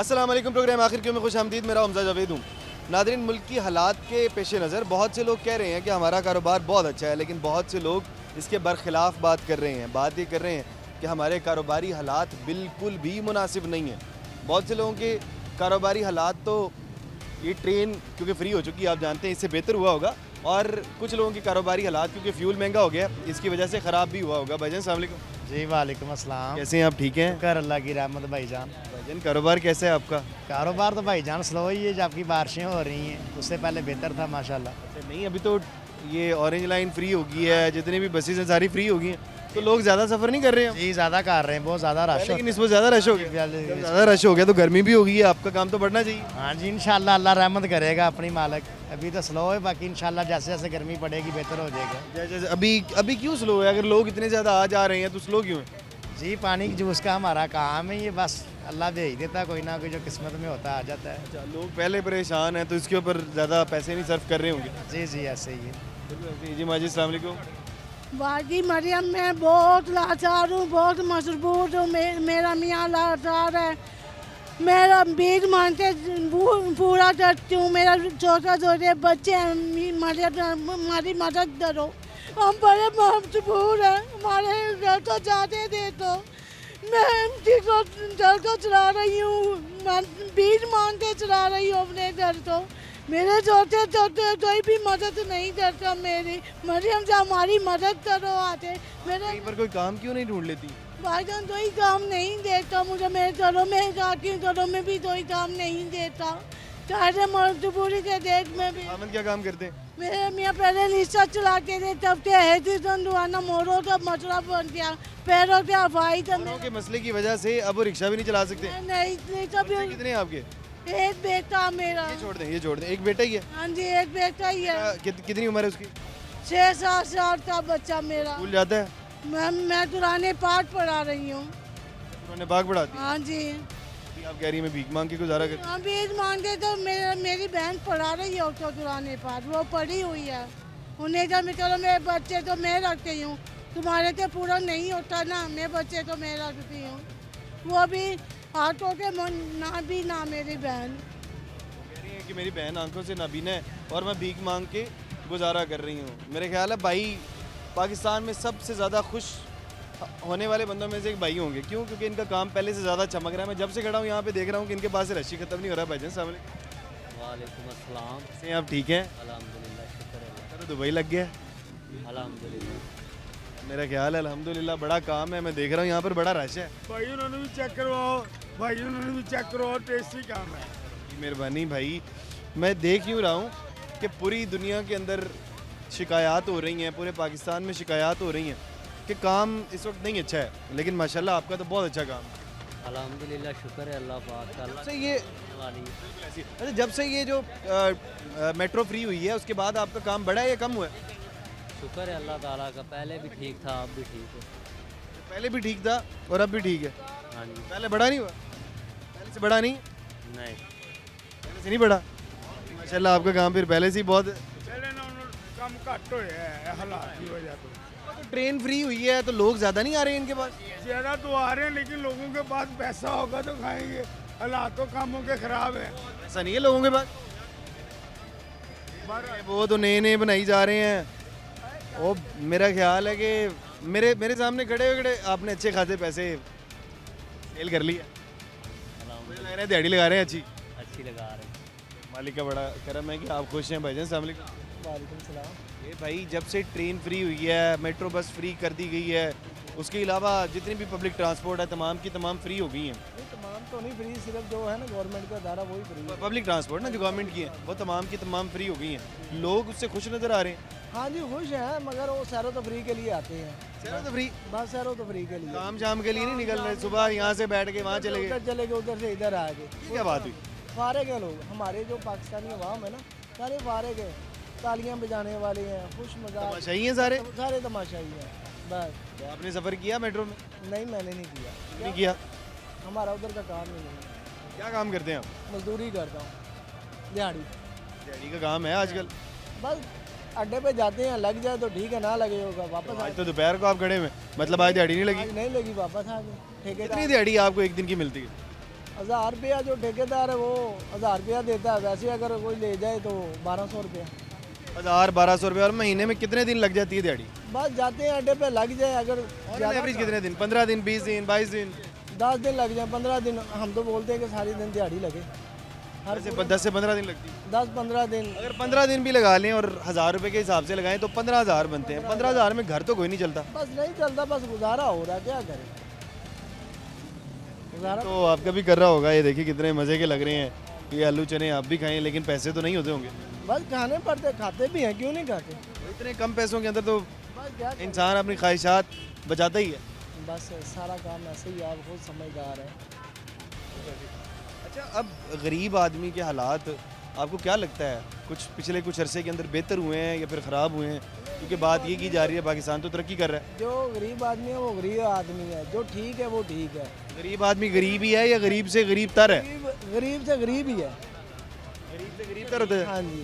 अस्सलाम वालेकुम। प्रोग्राम आखिर क्यों में खुश आमदीद। मेरा हमजा जावेद हूँ। नादरीन, मुल्क की हालात के पेश नज़र बहुत से लोग कह रहे हैं कि हमारा कारोबार बहुत अच्छा है, लेकिन बहुत से लोग इसके बरखिलाफ़ बात कर रहे हैं। बात ये कर रहे हैं कि हमारे कारोबारी हालात बिल्कुल भी मुनासिब नहीं हैं। बहुत से लोगों के कारोबारी हालात तो ये ट्रेन क्योंकि फ्री हो चुकी है, आप जानते हैं, इससे बेहतर हुआ होगा, और कुछ लोगों के कारोबारी हालात क्योंकि फ्यूल महंगा हो गया इसकी वजह से ख़राब भी हुआ होगा। भाईजान अस्सलाम वालेकुम। जी वालेकुम अस्सलाम। कैसे हैं आप? ठीक हैं कर अल्लाह की रहमत भाईजान। भाईजान? कारोबार कैसा है आपका? कारोबार तो भाईजान स्लो ही है, जबकि बारिशें हो रही हैं, उससे पहले बेहतर था माशाल्लाह। अच्छा, नहीं, अभी तो ये ऑरेंज लाइन फ्री हो गई है, जितनी भी बसेस हैं सारी फ्री हो गई हैं, तो लोग ज़्यादा सफ़र नहीं कर रहे हैं। जी ज़्यादा कर रहे हैं, बहुत ज़्यादा रश लेकिन होता इस पर ज़्यादा रश हो गया। है। जब ज़्यादा रश हो गया तो गर्मी भी हो गई है, आपका काम तो बढ़ना चाहिए। हाँ जी, इंशाल्लाह अल्लाह रहमत करेगा अपनी मालिक। अभी तो स्लो है, बाकी इंशाल्लाह जैसे जैसे गर्मी पड़ेगी बेहतर हो जाएगा। जैसे अभी क्यों स्लो है? अगर लोग इतने ज़्यादा आ जा रहे हैं तो स्लो क्यों है? जी पानी की जूस का हमारा काम है, ये बस अल्लाह दे ही देता, कोई ना कोई जो किस्मत में होता आ जाता है। अच्छा, लोग पहले परेशान हैं तो इसके ऊपर ज़्यादा पैसे नहीं सर्व कर रहे होंगे। जी जी ऐसे ही है। जी माजी, अस्सलाम वालेकुम। बाजी मरियम, मैं बहुत लाचार हूँ, बहुत मजबूर हूँ। मेरा मियाँ लाचार है, मेरा बीज मानते पूरा करती हूँ। मेरा छोटा छोटे बच्चे हैं, हमारी मदद करो, हम बड़े मजबूर हैं। हमारे घर तो जाते थे तो मैं घर को चला रही हूँ, बीज मानते चला रही हूँ अपने घर को। मेरे छोटे छोटे कोई भी मदद नहीं करता मेरी। मरियम से हमारी मदद करो आते। मेरे कहीं पर कोई काम क्यों नहीं ढूंढ लेती? भाईजान कोई काम नहीं देता मुझे, मेरे घरों में जाके घरों में भी कोई काम नहीं देता। चाहे मजबूरी के देश में भी। आमद क्या काम करते हैं? मेरे मियाँ पहले रिक्शा चला के थे, तब के हेजिसन दुआना मोरों का मसला बन गया, पैरों के हवाई था। औरों के मसले की वजह से अब वो रिक्शा भी नहीं चला सकते। नहीं बच्चे कितने हैं आपके? एक बेटा मेरा। ये छोड़ दें, एक बेटा ही है। हाँ जी, एक बेटा ही है। कितनी उम्र है उसकी? 6-7 साल का बच्चा मेरा। स्कूल जाता है? मैं कुरान पाठ पढ़ा रही हूँ। उन्होंने बाग बढ़ाती है। हाँ जी। अभी आप कह रही है मैं भीख मांग के गुजारा करती हूँ। अभी मांगे तो मेरी बहन पढ़ा रही है उसको कुरान पाठ, वो पढ़ी हुई है। उन्हें जब मैं चलो मेरे बच्चे तो मैं रखती हूँ, तुम्हारे तो पूरा नहीं होता ना, मेरे बच्चे तो मैं रखती हूँ। वो भी हाथों के ना भी ना मेरी बहन। कह रही है कि मेरी बहन आंखों से नाबीना है और मैं भीख मांग के गुजारा कर रही हूँ। मेरे ख्याल है भाई पाकिस्तान में सबसे ज़्यादा खुश होने वाले बंदों में से एक भाई होंगे। क्यों? क्योंकि इनका काम पहले से ज़्यादा चमक रहा है। मैं जब से खड़ा हूँ यहाँ पे देख रहा हूँ कि इनके पास से रस्सी ख़त्म नहीं हो रहा है। भाईजान अस्सलाम वालेकुम। वालेकुम अस्सलाम। कैसे हैं आप? ठीक हैं? अल्हम्दुलिल्लाह, शुक्र है। तो दुबई लग गया। अल्हम्दुलिल्लाह। मेरा ख्याल है अल्हम्दुलिल्लाह बड़ा काम है। मैं देख रहा हूँ यहाँ पर बड़ा रश है। भाई उन्होंने भी चेक करवाओ, भाई उन्होंने भी चेक करवाओ, टेस्टी काम है। मेहरबानी भाई। मैं देख यूँ रहा हूँ कि पूरी दुनिया के अंदर शिकायत हो रही हैं, पूरे पाकिस्तान में शिकायत हो रही हैं कि काम इस वक्त नहीं अच्छा है, लेकिन माशाल्लाह आपका तो बहुत अच्छा काम है। अल्हम्दुलिल्लाह, शुक्र है अल्लाह पाक का। जब से ये वाली अच्छा, जब से ये जो मेट्रो फ्री हुई है उसके बाद आपका काम बढ़ा है या कम हुआ है? शुक्र है अल्लाह ताला का। पहले भी ठीक था, अब भी ठीक है। पहले भी ठीक था और अब भी ठीक है। हाँ जी। पहले बढ़ा नहीं हुआ? पहले से बढ़ा नहीं? नहीं, पहले से नहीं बढ़ा? माशाल्लाह आपका काम फिर पहले से ही बहुत। पहले ना उन्होंने कम घट होया है हालात की वजह तो। तो ट्रेन फ्री हुई है तो लोग ज़्यादा नहीं आ रहे हैं इनके पास? ज़्यादा तो आ रहे हैं, लेकिन लोगों के पास पैसा होगा तो खाएंगे। हालात तो कामों के ख़राब है। ऐसा नहीं है लोगों के पास? वो तो नए नए बनाई जा रहे हैं। वो मेरा ख्याल है कि मेरे सामने खड़े आपने अच्छे खासे पैसे सेल कर लिए। मुझे लग रहा है दिहाड़ी लगा रहे हैं अच्छी। अच्छी लगा रहे हैं। मालिक का बड़ा करम है कि आप खुश हैं भाईजान। अस्सलाम वालेकुम। ये भाई जब से ट्रेन फ्री हुई है, मेट्रो बस फ्री कर दी गई है, उसके अलावा जितनी भी पब्लिक ट्रांसपोर्ट है तमाम की तमाम फ्री हो गई हैं। तमाम तो नहीं फ्री, सिर्फ जो है ना गवर्नमेंट का दायरा वही फ्री। पब्लिक ट्रांसपोर्ट ना जो गवर्नमेंट की है वो तमाम की तमाम फ्री हो गई हैं। लोग उससे खुश नज़र आ रहे हैं। हाँ जी खुश हैं, मगर वो सैरो तफरी के लिए आते हैं। चलो तो फ्री बस सैरो तफरी के लिए काम शाम के लिए नहीं निकल रहे। सुबह यहाँ से बैठ के वहाँ चले गए। उधर चले गए, उधर से इधर आ गए। ये क्या बात हुई? फारग हैं लोग, हमारे जो पाकिस्तानी अवाम है ना, सारे फारग हैं, तालियां बजाने वाले हैं, खुश मजाक, तमाशाई हैं सारे। सारे तमाशाई हैं। बस तो आपने सफ़र किया मेट्रो में? नहीं, मैंने नहीं किया। नहीं किया? हमारा उधर का काम ही नहीं, क्या काम करते हैं आप? मजदूरी करता हूँ, दिहाड़ी। दिहाड़ी का काम है आजकल। बस अड्डे पे जाते हैं, लग जाए तो ठीक है, ना लगे होगा वापस आज तो दोपहर को आप खड़े में, मतलब आज दिहाड़ी नहीं लगी? आज नहीं लगी, वापस आ गए। कितनी ठेकेदार दिहाड़ी आपको एक दिन की मिलती है? 1000 रुपया जो ठेकेदार है वो 1000 रुपया देता है, वैसे अगर कोई ले जाए तो 1200 रुपया। 1000-1200 रुपये। और महीने में कितने दिन लग जाती है दिहाड़ी? बस जाते हैं अड्डे पे लग जाए, अगर ज़्यादा एवरेज कितने दिन? 15 दिन, 20 दिन, 22 दिन? 10 दिन लग जाए, 15 दिन, हम तो बोलते हैं कि सारी दिन दिहाड़ी लगे। हर ऐसे 10 से 15 दिन लगती है। 10-15 दिन। अगर 15 दिन भी लगा लें और 1000 रुपये के हिसाब से लगाएं तो 15,000 बनते हैं। 15,000 में घर तो कोई नहीं चलता। बस नहीं चलता, बस गुजारा हो रहा है, क्या करें, गुजारा। तो आपका भी कर रहा होगा। ये देखिए कितने मज़े के लग रहे हैं। ये आलू चने आप भी खाएं, लेकिन पैसे तो नहीं होते होंगे। बस खाने पड़ते, खाते भी हैं, क्यों नहीं खाते। इतने कम पैसों के अंदर तो बस क्या करें। इंसान अपनी ख्वाहिशात बचाता ही है। बस सारा काम ऐसे ही, आप खुद समझदार हैं। अच्छा, अब गरीब आदमी के हालात आपको क्या लगता है, कुछ पिछले कुछ अरसे के अंदर बेहतर हुए हैं या फिर ख़राब हुए हैं? क्योंकि बात ये की जा रही है पाकिस्तान तो तरक्की कर रहा है। जो गरीब आदमी है वो गरीब आदमी है, जो ठीक है वो ठीक है। गरीब आदमी गरीब ही है या गरीब से गरीब तर है? गरीब से गरीब ही है। गरीब से गरीब तर होता है। हाँ जी।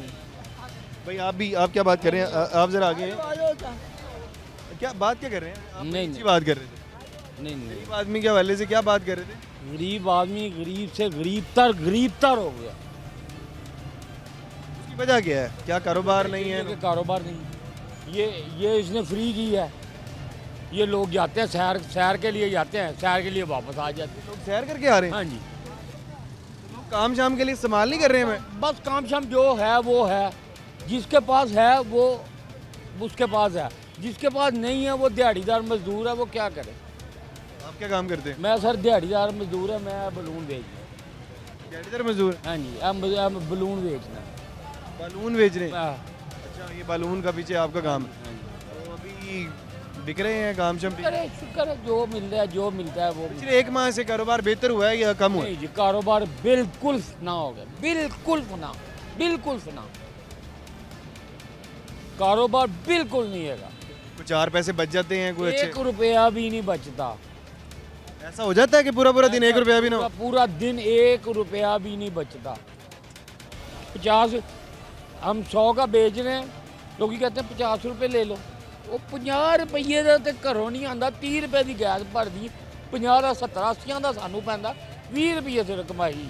भाई आप क्या बात कर रहे हैं? आप जरा आगे हैं। आ जाओ, क्या बात क्या कर रहे हैं? आप नहीं, अच्छी बात कर रहे थे। नहीं नहीं, गरीब आदमी के हवाले से क्या बात कर रहे थे? गरीब आदमी गरीब से गरीबतर हो गया। उसकी वजह क्या है? क्या कारोबार नहीं है? क्योंकि कारोबार नहीं, ये इसने फ्री की है। ये लोग जाते हैं सैर के लिए जाते हैं, सैर के लिए वापस आ जाते हैं। लोग सैर करके आ रहे हैं। हाँ जी, लोग काम शाम के लिए इस्तेमाल नहीं कर रहे हैं। मैं बस काम शाम जो है वो है, जिसके पास है वो उसके पास है, जिसके पास नहीं है वो दिहाड़ीदार मजदूर है, वो क्या करे। आप क्या काम करते हैं? मैं सर दिहाड़ीदार मजदूर है, मैं बलून बेचना। दिहाड़ीदार मजदूर? हाँ जी, अब बलून बेचना। बालून बेच रहे हैं? हाँ अच्छा, ये बालून का पीछे आपका काम है। जी। तो अभी बिक रहे हैं काम शाम? शुक्र है, जो मिल रहा है, जो मिलता है वो। पिछले एक माह से कारोबार बेहतर हुआ है या कम हुआ है? नहीं जी, कारोबार बिल्कुल फना हो गया, बिल्कुल फना, बिल्कुल फना। कारोबार बिल्कुल नहीं है। कुछ 4 पैसे बच जाते हैं कोई अच्छे? 1 रुपया भी नहीं बचता। ऐसा हो जाता है कि पूरा दिन 1 रुपया भी ना हो? पूरा दिन 1 रुपया भी नहीं बचता। 50, हम 100 का बेच रहे हैं, लोग कहते हैं 50 रुपये ले लो। वो 50 रुपये का तो घरों नहीं आता। 30 रुपये की गैस भर दी, 50 का 70 80 का सानू पैंदा, 20 रुपये सिर कमाई।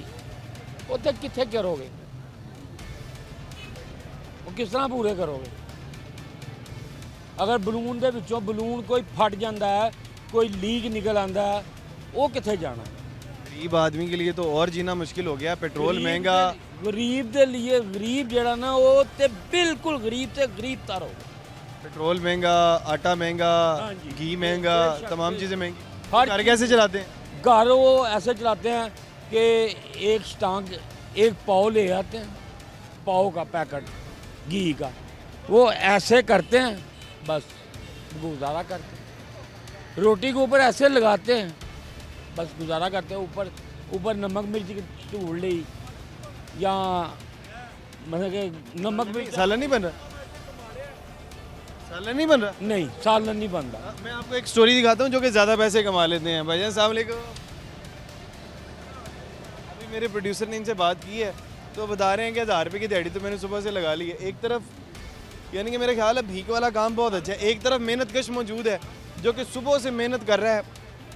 उत्थे कित्थे करोगे? वो किस तरह पूरे करोगे? अगर बलून दे विचों बलून कोई फट जाता है, कोई लीक निकल आता है, वो कित्थे जाना? गरीब आदमी के लिए तो और जीना मुश्किल हो गया। पेट्रोल महंगा। गरीब के लिए, गरीब जड़ा ना वो ते बिल्कुल गरीब से गरीब तर हो गया। पेट्रोल महंगा, आटा महंगा, हाँ जी। घी महंगा, बेशक, तमाम बेशक। चीज़ें महंगी। हर घर कैसे चलाते हैं? घर वो ऐसे चलाते हैं कि एक स्टांग, एक पाव ले आते हैं, पाव का पैकेट घी का, वो ऐसे करते हैं, बस गुजारा करते हैं। रोटी के ऊपर ऐसे लगाते हैं, बस गुजारा करते हैं। ऊपर नमक मिर्च की धूल ली, या मतलब कि नमक मिर्च सालन नहीं बन रहा? सालन नहीं बन रहा? नहीं, सालन नहीं बनता। मैं आपको एक स्टोरी दिखाता हूँ जो कि ज़्यादा पैसे कमा लेते हैं। भाईजान अस्सलाम वालेकुम। अभी मेरे प्रोड्यूसर ने इनसे बात की है तो बता रहे हैं कि 1000 रुपये की दिहाड़ी तो मैंने सुबह से लगा ली है। एक तरफ यानी कि मेरा ख्याल है भीख वाला काम बहुत अच्छा है। एक तरफ मेहनत कश मौजूद है जो कि सुबह से मेहनत कर रहा है।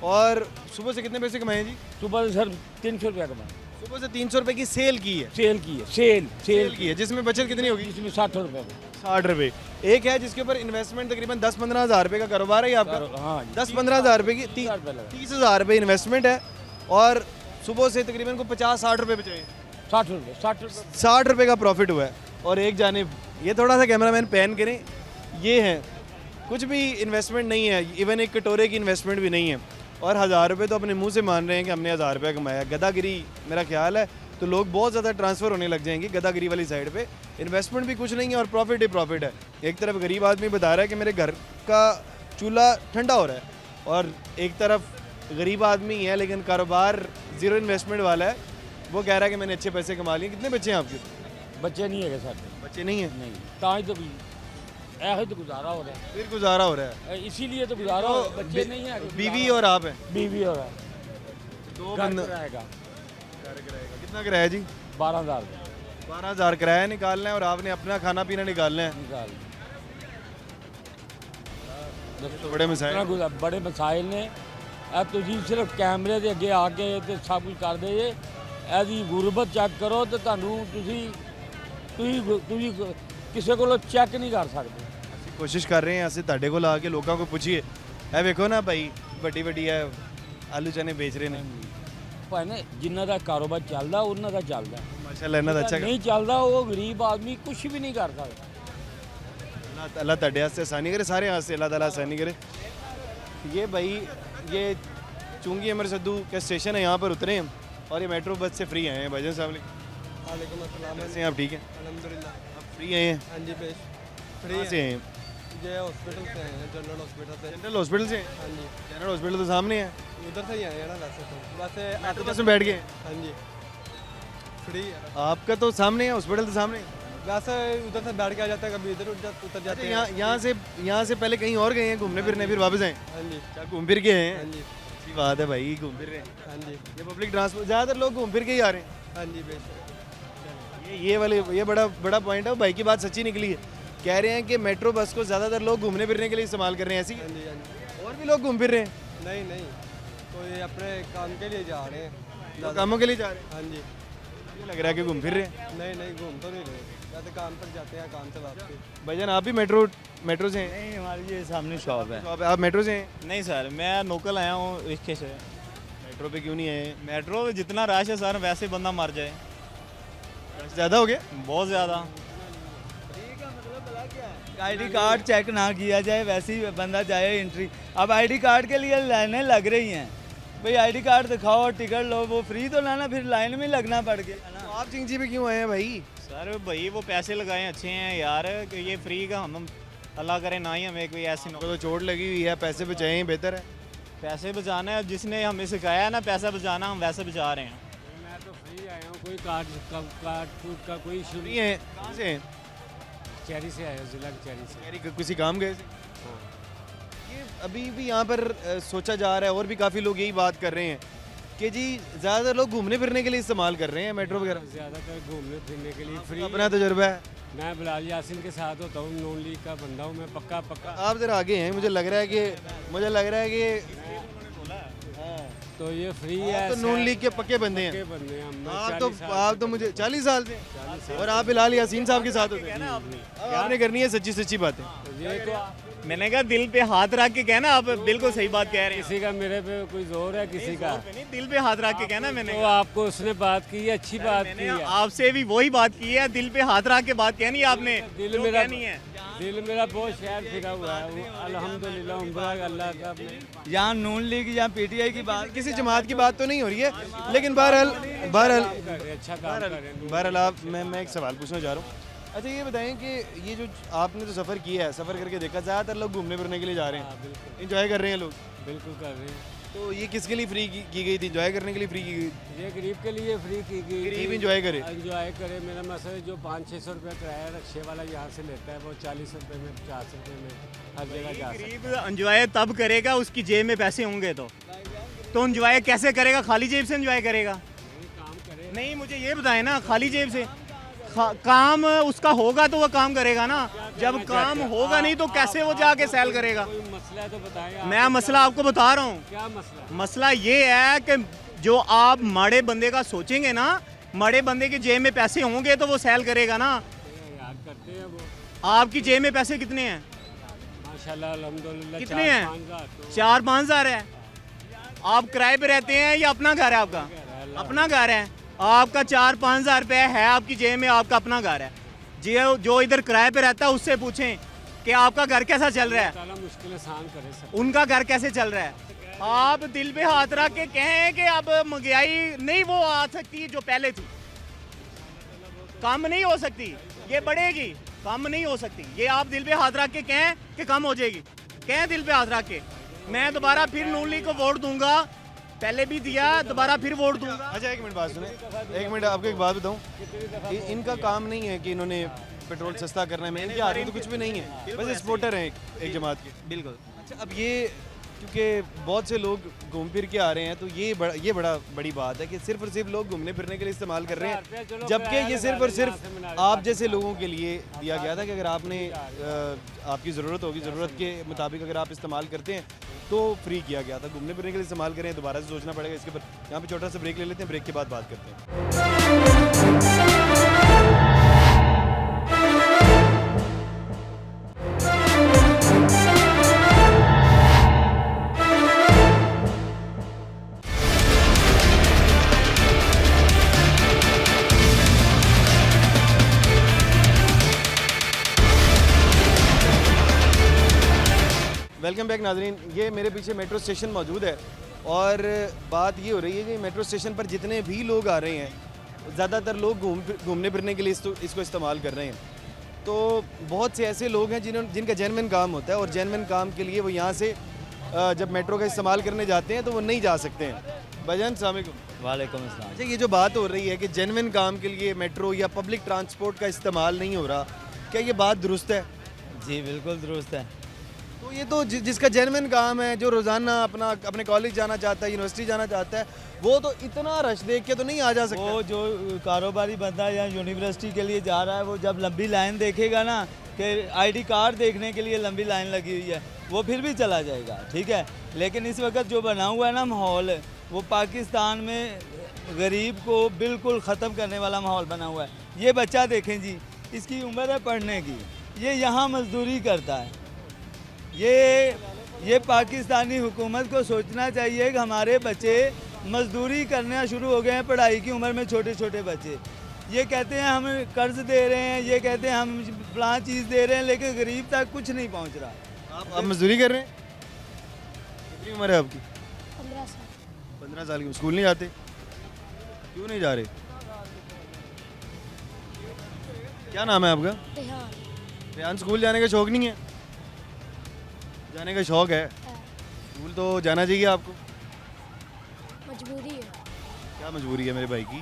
और सुबह से कितने पैसे कमाए जी? सुबह से सर 300 रुपया कमाए। सुबह से 300 रुपये की सेल की है। सेल की है, सेल की है, जिसमें बचत कितनी होगी? जिसमें 60 रुपये 60 रुपये। एक है जिसके ऊपर इन्वेस्टमेंट तकरीबन 10-15 हज़ार रुपये का कारोबार है ये आपका? हाँ, 10-15 हज़ार रुपये की 30,000 रुपये इन्वेस्टमेंट है। और सुबह से तकरीबन को 50-60 रुपये बचे। 60 रुपये 60 रुपये का प्रॉफिट हुआ है। और एक जानिब ये थोड़ा सा कैमरामैन पैन करें, ये है कुछ भी इन्वेस्टमेंट नहीं है, इवन एक कटोरे की इन्वेस्टमेंट भी नहीं है। और 1000 रुपये तो अपने मुंह से मान रहे हैं कि हमने 1000 रुपये कमाया। गदागिरी मेरा ख्याल है तो लोग बहुत ज़्यादा ट्रांसफ़र होने लग जाएंगे गदागिरी वाली साइड पे। इन्वेस्टमेंट भी कुछ नहीं है और प्रॉफिट ही प्रॉफिट है। एक तरफ गरीब आदमी बता रहा है कि मेरे घर का चूल्हा ठंडा हो रहा है, और एक तरफ गरीब आदमी है लेकिन कारोबार ज़ीरो इन्वेस्टमेंट वाला है, वो कह रहा है कि मैंने अच्छे पैसे कमा लिए। कितने बच्चे हैं आपके? बच्चे नहीं है सर, बच्चे नहीं है? नहीं, ताज तो ऐसे तो गुजारा हो रहा है। फिर गुजारा हो रहा है, इसीलिए तो गुजारा हो रहा है। बच्चे नहीं है, बीवी और आप हैं? बीवी हो रहा है, 2 घर बंदा। किराएगा कितना किराया जी? 12,000 12,000 किराया निकालना है और आपने अपना खाना पीना निकालना है। निकाल। तो बड़े मसाइल। बड़े मसाइल ने ਇਹ ਤੁਸੀਂ ਸਿਰਫ ਕੈਮਰੇ ਦੇ ਅੱਗੇ ਆ ਕੇ ਤੇ ਸਭ ਕੁਝ ਕਰਦੇ ਜੇ ਇਹਦੀ ਗੁਰਬਤ ਚੈੱਕ ਕਰੋ ਤੇ ਤੁਹਾਨੂੰ ਤੁਸੀਂ ਕਿਸੇ ਕੋਲੋਂ ਚੈੱਕ ਨਹੀਂ ਕਰ ਸਕਦੇ। ਅਸੀਂ ਕੋਸ਼ਿਸ਼ ਕਰ ਰਹੇ ਹਾਂ ਅਸੀਂ ਤੁਹਾਡੇ ਕੋਲ ਆ ਕੇ ਲੋਕਾਂ को पूछिए ਇਹ ਵੇਖੋ ਨਾ ਭਾਈ ਵੱਡੀ ਵੱਡੀ ਹੈ ਆਲੂ ਚਨੇ ਵੇਚ ਰਹੇ ਨੇ ਭਾਵੇਂ ਜਿਨ੍ਹਾਂ ਦਾ ਕਾਰੋਬਾਰ ਚੱਲਦਾ ਉਹਨਾਂ ਦਾ ਚੱਲਦਾ, ਮਾਸ਼ਾਅੱਲਾ ਇਹਨਾਂ ਦਾ ਅੱਛਾ ਨਹੀਂ ਚੱਲਦਾ ਉਹ ਗਰੀਬ ਆਦਮੀ ਕੁਝ ਵੀ ਨਹੀਂ ਕਰ ਸਕਦਾ। अल्लाह ਤੁਹਾਡੇ वास्ते आसानी करे सारे वास्ते अल्लाह ताला आसानी करे। ये भाई ये चुंगी अमर सद्दू के स्टेशन है यहाँ पर उतरे हम और ये मेट्रो बस से फ्री आए हैं भाईजान साहब। वालेकुम अस्सलाम। कैसे हैं आप? ठीक है अल्हम्दुलिल्लाह। आप फ्री आए हैं? हाँ जी बेश कहाँ से आए हैं? ये हॉस्पिटल से आए हैं, जनरल हॉस्पिटल से। जनरल हॉस्पिटल से? हाँ जी जनरल हॉस्पिटल तो सामने है, उधर से ही आए हैं ना वैसे तो। वैसे मेट्रो बस में बैठ गए? हाँ जी फ्री है। आपका तो सामने है, हॉस्पिटल तो सामने है। वैसे उधर से बैठ के आ जाता है, कभी इधर उतर जाते हैं। यहाँ से पहले कहीं और गए हैं घूमने फिरने फिर वापस आए? हाँ जी अच्छा घूम फिर के हैं? हाँ जी अच्छी बात है भाई, घूम फिर रहे हैं। हाँ जी ये पब्लिक ट्रांसपोर्ट ज़्यादातर लोग घूम फिर के ही आ रहे हैं। हाँ जी बेश। ये बड़ा पॉइंट है, भाई की बात सच्ची निकली है। कह रहे हैं कि मेट्रो बस को ज़्यादातर लोग घूमने फिरने के लिए इस्तेमाल कर रहे हैं, ऐसी हाँ जी हाँ जी। और भी लोग घूम फिर रहे हैं? नहीं नहीं, तो ये अपने काम के लिए जा रहे हैं। तो कामों के लिए जा रहे हैं? हाँ जी। ये लग रहा है कि घूम फिर रहे हैं। नहीं नहीं, घूम तो नहीं रहे, वैसे काम पर जाते हैं, काम से वापस। भाईजान आप भी मेट्रो से हैं? नहीं, हमारी ये सामने शॉप है। तो आप मेट्रो से हैं? नहीं सर, मैं लोकल आया हूँ रिक्शे से। मेट्रो पे क्यों नहीं आए? मेट्रो में जितना रश है सर वैसे बंदा मर जाए, ज़्यादा हो गया? बहुत ज़्यादा। आईडी कार्ड चेक ना किया जाए वैसे ही बंदा जाए एंट्री। अब आईडी कार्ड के लिए लाइनें लग रही हैं, भाई आईडी कार्ड दिखाओ और टिकट लो, वो फ्री तो लाना, फिर लाइन में लगना पड़ गया है तो ना। आप चिंची पे क्यों आए हैं भाई? सर भाई वो पैसे लगाए अच्छे हैं यार, कि ये फ्री का हम अल्लाह करे ना ही हमें कोई ऐसी तो चोट लगी हुई है, पैसे बचाए ही बेहतर है। पैसे बचाना है, जिसने हमें सिखाया है ना पैसा बचाना, हम वैसे बचा रहे हैं। मैं तो फ्री आया हूँ, कोई कार्ड का कोई इशू फ्री हैं? कहाँ से हैं? चेरी से आया, जिला की चेरी से। यानी किसी काम गए थे? ये अभी भी यहाँ पर सोचा जा रहा है और भी काफ़ी लोग यही बात कर रहे हैं कि जी ज़्यादातर लोग घूमने फिरने के लिए इस्तेमाल कर रहे हैं मेट्रो वगैरह। ज़्यादातर घूमने फिरने के लिए फ्री। अपना तजुर्बा है? मैं बिलाल यासिन के साथ होता हूँ, नॉन लीग का बंदा हूँ मैं, पक्का। आप ज़रा आगे हैं, मुझे लग रहा है कि तो ये फ्री आप है। तो नून लीग के पक्के बंदे हैं। बंदे हैं हम। मैं आप 40 साल तो मुझे 40 साल से और आप बिलाल यासीन साहब के साथ होते हैं। अब आपने करनी है सच्ची बातें। ये तो मैंने कहा दिल पे हाथ रख के कहना, आप बिल्कुल सही बात कह रहे हैं। किसी का मेरे पे कोई जोर है, किसी का नहीं, दिल पे हाथ रख के कहना। मैंने तो आपको उसने बात की है, अच्छी बात की मैंने है। आपसे भी वही बात की है, दिल पे हाथ रख के बात कहनी है आपने। दिल जो मेरा कहनी है। दिल मेरा बहुत शहर फिरा हुआ है, वो अल्हम्दुलिल्लाह उम्र अल्लाह का। यहाँ नून लीग या पीटीआई की बात, किसी जमात की बात तो नहीं हो रही है, लेकिन बहरहाल अच्छा काम कर रहे हैं। बहरहाल आप मैं एक सवाल पूछना चाह रहा हूँ। अच्छा ये बताएं कि ये जो आपने तो सफ़र किया है, सफ़र करके देखा ज़्यादातर लोग घूमने फिरने के लिए जा रहे हैं, इंजॉय कर रहे हैं लोग, बिल्कुल कर रहे हैं। तो ये किसके लिए फ्री की गई थी? इंजॉय करने के लिए फ्री की गई थी? ये गरीब के लिए फ्री की गई। गरीब इंजॉय करे। इंजॉय करे। मेरा मसला जो 500-600 रुपये किराया रिक्शे वाला यहाँ से लेता है, वो 40 रुपये में 50 रुपये में हर जगह जा सकता है। गरीब एंजॉय तब करेगा उसकी जेब में पैसे होंगे तो एंजॉय कैसे करेगा? खाली जेब से एंजॉय करेगा? काम करे। नहीं, मुझे ये बताएं ना, खाली जेब से काम उसका होगा तो वो काम करेगा ना। जब काम होगा नहीं तो कैसे वो जाके सेल करेगा? कोई मसला है तो बताएं आप। मैं मसला आपको बता रहा हूँ। क्या मसला है? मसला ये है कि जो आप माड़े बंदे का सोचेंगे ना, माड़े बंदे की जेब में पैसे होंगे तो वो सेल करेगा ना। याद करते हैं वो। आपकी जेब में पैसे कितने हैं? माशाल्लाह अल्हम्दुलिल्लाह। कितने हैं? 4-5 हज़ार। 4-5 हज़ार है। आप किराए पे रहते हैं या अपना घर है आपका? अपना घर है। आपका 4-5 हज़ार रुपये है आपकी जेब में, आपका अपना घर है। जो इधर किराए पे रहता है उससे पूछें कि आपका घर कैसा चल रहा है, ताला मुश्किल आसान करे सब। उनका घर कैसे चल रहा है। आप दिल पे हाथ रख के कहें कि अब महंगाई नहीं वो आ सकती जो पहले थी, कम नहीं हो सकती, ये बढ़ेगी, कम नहीं हो सकती। ये आप दिल पे हाथ रख के कहें कि कम हो जाएगी, कहें दिल पे हाथ रख के। मैं दोबारा फिर नून लीग को वोट दूंगा, पहले भी दिया, दोबारा फिर वोट दूंगा। अच्छा एक मिनट बात सुने, एक मिनट आपको एक बात बताऊँ, इनका काम नहीं है कि इन्होंने पेट्रोल सस्ता करने में, इनके हाथ में तो कुछ भी नहीं है, बस सपोर्टर हैं एक जमात के। बिल्कुल। अच्छा अब ये क्योंकि बहुत से लोग घूम फिर के आ रहे हैं, तो ये बड़ा बड़ी बात है कि सिर्फ और सिर्फ लोग घूमने फिरने के लिए इस्तेमाल कर रहे हैं, जबकि ये सिर्फ और सिर्फ आप जैसे लोगों के लिए दिया गया था कि अगर आपने आपकी ज़रूरत होगी, ज़रूरत के मुताबिक अगर आप इस्तेमाल करते हैं तो फ्री किया गया था। घूमने फिरने के लिए इस्तेमाल करें, दोबारा से सोचना पड़ेगा इसके ऊपर। यहाँ पे छोटा सा ब्रेक ले लेते हैं, ब्रेक के बाद बात करते हैं। वेलकम बैक नाजरीन। ये मेरे पीछे मेट्रो स्टेशन मौजूद है और बात ये हो रही है कि मेट्रो स्टेशन पर जितने भी लोग आ रहे हैं, ज़्यादातर लोग घूमने फिरने के लिए इसको इस्तेमाल कर रहे हैं। तो बहुत से ऐसे लोग हैं जिनका जेन्युइन काम होता है और जेन्युइन काम के लिए वो यहाँ से जब मेट्रो का इस्तेमाल करने जाते हैं तो वो नहीं जा सकते हैं। भाईजान अस्सलाम वालेकुम। वालेकुम अस्सलाम। अच्छा, ये जो बात हो रही है कि जेन्युइन काम के लिए मेट्रो या पब्लिक ट्रांसपोर्ट का इस्तेमाल नहीं हो रहा, क्या ये बात दुरुस्त है? जी बिल्कुल दुरुस्त है। तो ये तो जिसका जेन्युइन काम है, जो रोज़ाना अपने कॉलेज जाना चाहता है, यूनिवर्सिटी जाना चाहता है, वो तो इतना रश देख के तो नहीं आ जा सकता। वो जो कारोबारी बंदा या यूनिवर्सिटी के लिए जा रहा है, वो जब लंबी लाइन देखेगा ना कि आईडी कार्ड देखने के लिए लंबी लाइन लगी हुई है, वो फिर भी चला जाएगा, ठीक है। लेकिन इस वक्त जो बना हुआ है ना माहौल, वो पाकिस्तान में गरीब को बिल्कुल ख़त्म करने वाला माहौल बना हुआ है। ये बच्चा देखें जी, इसकी उम्र है पढ़ने की, ये यहाँ मजदूरी करता है। ये पाकिस्तानी हुकूमत को सोचना चाहिए कि हमारे बच्चे मजदूरी करना शुरू हो गए हैं पढ़ाई की उम्र में, छोटे छोटे बच्चे। ये कहते हैं हम कर्ज दे रहे हैं, ये कहते हैं हम फलां चीज़ दे रहे हैं, लेकिन गरीब तक कुछ नहीं पहुंच रहा। आप मजदूरी कर रहे हैं? कितनी उम्र है आपकी? 15 साल। 15 साल की। स्कूल नहीं जाते? क्यों नहीं जा रहे? क्या नाम है आपका? रेहान। स्कूल जाने का शौक नहीं है? जाने का शौक है। स्कूल तो जाना चाहिए आपको। मजबूरी है। क्या मजबूरी है मेरे भाई की?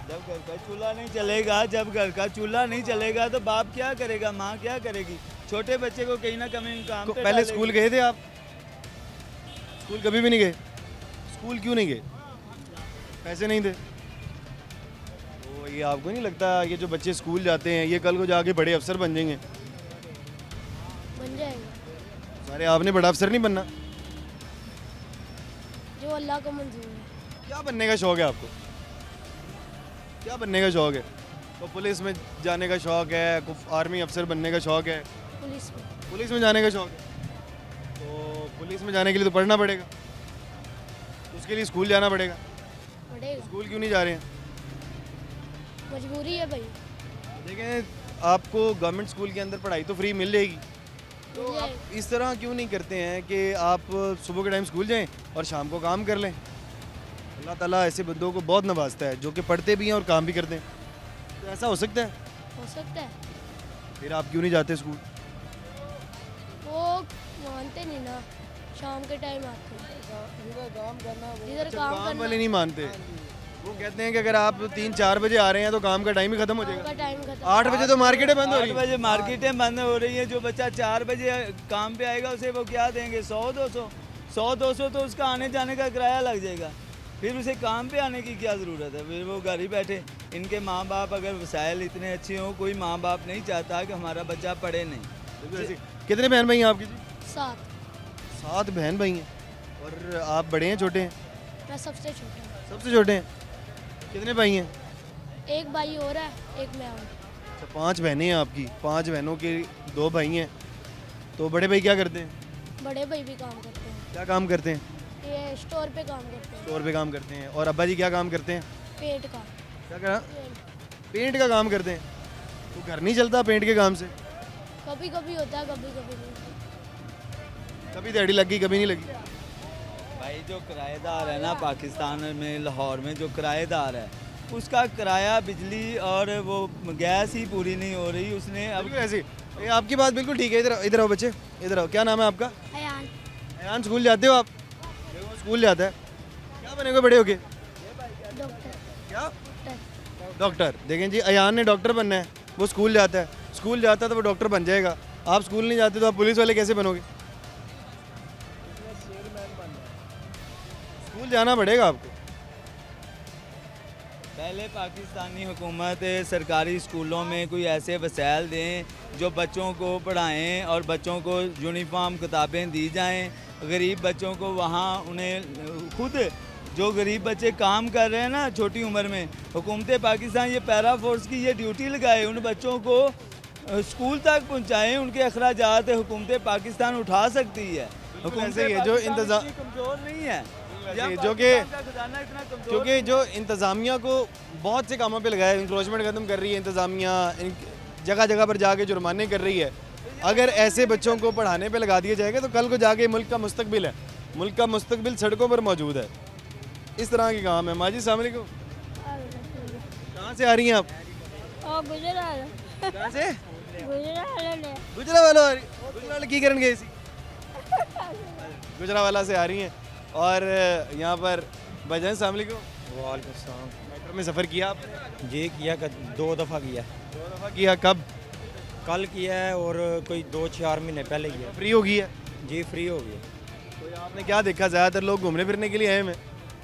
जब घर का चूल्हा नहीं चलेगा, जब घर का चूल्हा नहीं चलेगा तो बाप क्या करेगा, माँ क्या करेगी? छोटे बच्चे को कहीं ना कहीं काम पे पहले स्कूल गए थे आप? स्कूल कभी भी नहीं गए? स्कूल क्यों नहीं गए? पैसे नहीं थे? तो ये आपको नहीं लगता ये जो बच्चे स्कूल जाते हैं, ये कल को जाके बड़े अफसर बन जाएंगे? बन जाएगा। अरे आपने बड़ा अफसर नहीं बनना? जो अल्लाह को मंजूर है। क्या बनने का शौक है आपको? क्या बनने का शौक है? तो पुलिस में जाने का शौक है, आर्मी अफसर बनने का शौक है, पुलिस में जाने का शौक है। तो पुलिस में जाने के लिए तो पढ़ना पड़ेगा, तो उसके लिए स्कूल जाना पड़ेगा। स्कूल क्यों नहीं जा रहे हैं? मजबूरी है भाई। देखें, आपको गवर्नमेंट स्कूल के अंदर पढ़ाई तो फ्री मिल जाएगी, तो आप इस तरह क्यों नहीं करते हैं कि आप सुबह के टाइम स्कूल जाएं और शाम को काम कर लें? अल्लाह ताला ऐसे बंदों को बहुत नवाजता है जो कि पढ़ते भी हैं और काम भी करते हैं। तो ऐसा हो सकता है? हो सकता है। फिर आप क्यों नहीं जाते स्कूल? वो मानते नहीं ना, शाम के टाइम आते हैं। जिधर काम काम करना वाले नहीं मानते। वो कहते हैं कि अगर आप 3-4 बजे आ रहे हैं तो काम का टाइम ही खत्म हो का जाएगा। टाइम खत्म। 8 बजे तो मार्केटें बंद हो रही 8 हैं। बजे मार्केटें बंद हो रही हैं। जो बच्चा 4 बजे काम पे आएगा उसे वो क्या देंगे? 100-200 तो उसका आने जाने का किराया लग जाएगा। फिर उसे काम पे आने की क्या ज़रूरत है? फिर वो घर ही बैठे। इनके माँ बाप अगर वसाइल इतने अच्छे हों, कोई माँ बाप नहीं चाहता कि हमारा बच्चा पढ़े नहीं। कितने बहन भाई हैं आपकी जी? 7। 7 बहन भाई हैं। और आप बड़े हैं छोटे हैं? मैं सबसे छोटा हूँ। सबसे छोटे हैं। कितने भाई हैं? एक भाई और है, एक मैं हूँ। अच्छा, 5 बहनें हैं आपकी। 5 बहनों के 2 भाई हैं। तो बड़े भाई क्या करते हैं? बड़े भाई भी काम करते हैं। क्या काम करते हैं? ये स्टोर पे काम करते हैं। स्टोर पे काम करते हैं। और अब्बा जी क्या काम करते हैं? पेट का। क्या करा? पेंट का काम करते हैं। तो घर नहीं चलता पेंट के काम से? कभी कभी होता है, कभी कभी नहीं। कभी दिहाड़ी लग गई, कभी नहीं लगी। भाई जो किराएदार है ना पाकिस्तान में, लाहौर में जो किराएदार है, उसका किराया, बिजली और वो गैस ही पूरी नहीं हो रही। उसने अब बिल्कुल ऐसी। ये आपकी बात बिल्कुल ठीक है। इधर आओ बच्चे, इधर आओ। क्या नाम है आपका? अयान। अयान, स्कूल जाते हो आप? देखो, वो स्कूल जाता है। क्या बनेगा बड़े होके? डॉक्टर। क्या? डॉक्टर। देखें जी, अयान ने डॉक्टर बनना है, वो स्कूल जाता है। स्कूल जाता है तो वो डॉक्टर बन जाएगा। आप स्कूल नहीं जाते तो आप पुलिस वाले कैसे बनोगे? स्कूल जाना पड़ेगा आपको। पहले पाकिस्तानी हुकूमत सरकारी स्कूलों में कोई ऐसे वसाइल दें जो बच्चों को पढ़ाएं और बच्चों को यूनिफॉर्म किताबें दी जाएं। गरीब बच्चों को वहाँ उन्हें खुद जो गरीब बच्चे काम कर रहे हैं ना छोटी उम्र में, हुकूमत पाकिस्तान ये पैरा फोर्स की ये ड्यूटी लगाए, उन बच्चों को स्कूल तक पहुँचाएँ, उनके अखराजात हुकूमत पाकिस्तान उठा सकती है। हुकूमत ऐसे ही है जो इंतज़ाम कमज़ोर नहीं है जो कि क्योंकि जो इंतज़ामिया को बहुत से कामों पे लगाया है, इंक्रोचमेंट ख़त्म कर रही है इंतज़ामिया, जगह जगह पर जाके जुर्माने कर रही है। अगर ऐसे बच्चों को पढ़ाने पे लगा दिया जाएगा तो कल को जाके मुल्क का मुस्तकबिल है, मुल्क का मुस्तकबिल सड़कों पर मौजूद है। इस तरह के काम है। माजी अस्सलाम वालेकुम, कहाँ से आ रही हैं आप? कहाँ से? गुजरावाला गुजरावाला की करन गई सी गुजरावाला से आ रही हैं और यहाँ पर भाईजान अस्सलाम वालेकुम। वालेकुम सलाम। मेट्रो में सफ़र किया आपने? जी किया, 2 दफ़ा किया। 2 दफ़ा किया। कब? कल किया है और कोई 2-4 महीने पहले किया। फ्री हो गई है? जी फ्री हो गई। तो आपने क्या देखा, ज़्यादातर लोग घूमने फिरने के लिए आए हैं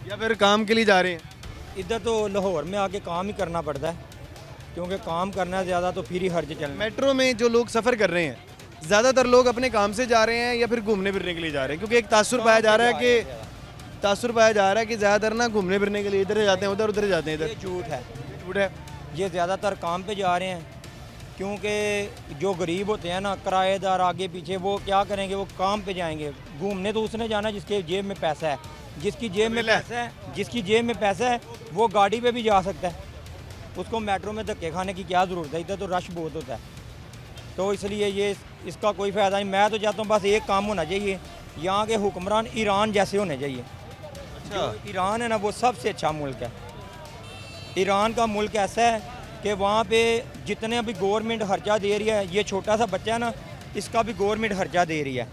या फिर काम के लिए जा रहे हैं? इधर तो लाहौर में आके काम ही करना पड़ता है, क्योंकि काम करना है ज़्यादा तो फिर ही हर्ज चलना। मेट्रो में जो लोग सफ़र कर रहे हैं ज़्यादातर लोग अपने काम से जा रहे हैं या फिर घूमने फिरने के लिए जा रहे हैं? क्योंकि एक तासुर पाया जा रहा है कि ज़्यादातर ना घूमने फिरने के लिए इधर जाते हैं, उधर जाते हैं। इधर ये झूठ है, झूठ है। ये ज़्यादातर काम पे जा रहे हैं, क्योंकि जो गरीब होते हैं ना, किराएदार आगे पीछे, वो क्या करेंगे, वो काम पे जाएंगे। घूमने तो उसने जाना जिसके जेब में पैसा है, जिसकी जेब में पैसा है वो गाड़ी पे भी जा सकता है। उसको मेट्रो में धक्के खाने की क्या ज़रूरत है? इधर तो रश बहुत होता है, तो इसलिए ये इसका कोई फ़ायदा नहीं। मैं तो चाहता हूँ बस एक काम होना चाहिए, यहाँ के हुक्मरान ईरान जैसे होने चाहिए। जो ईरान है ना, वो सबसे अच्छा मुल्क है। ईरान का मुल्क ऐसा है कि वहाँ पे जितने भी गवर्नमेंट खर्चा दे रही है, ये छोटा सा बच्चा है ना, इसका भी गवर्नमेंट खर्चा दे रही है,